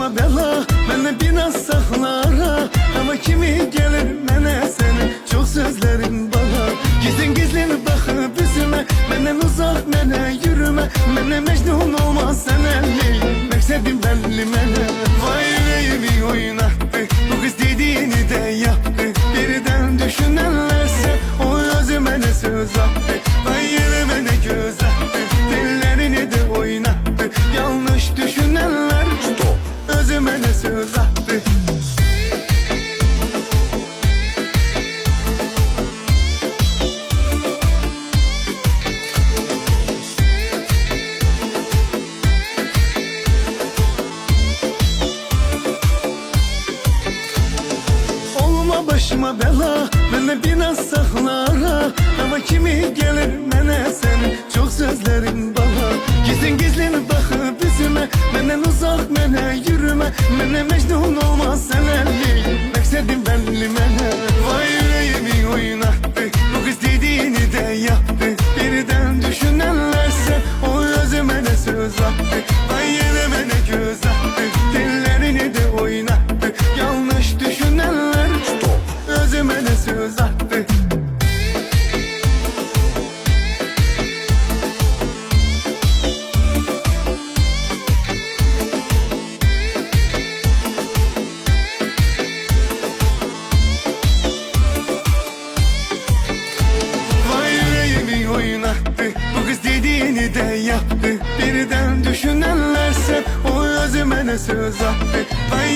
başıma bela, beni biraz saklara. Ama kimi gelir mene senin çok sözlerin bana. Gizlin gizlin bakıp yüzüme, benden uzak mene yürüme. Mene mecnun olmaz sen elli, meksedim belli mene. Vay yüreğimi oynattı, bu kız dediğini de yaptı. Birden düşünenlerse o özüme ne söz attı. Vay yerime ne göz attı, dillerini de oynattı. Yanlış düşünenler özüme ne söz attı. Başıma bela, beni biraz saklara. Ama kimi gelir mene senin çok sözlerin bana. Gizlin gizlin bakıp yüzüme, benden uzak mene yürüme. Mene mecnun olmaz sen elli, meksedim belli mene. Vay yüreğimi oynattı, bu kız dediğini de yaptı. Birden düşünenlerse o özüme ne söz attı. Vay yerime ne göz attı, dillerini de oynattı. Yanlış düşünenler özüme ne söz attı. Vay yüreğimi oynattı, bu kız dediğini de yaptı. Birden düşünenlerse o özüme ne söz attı. Vay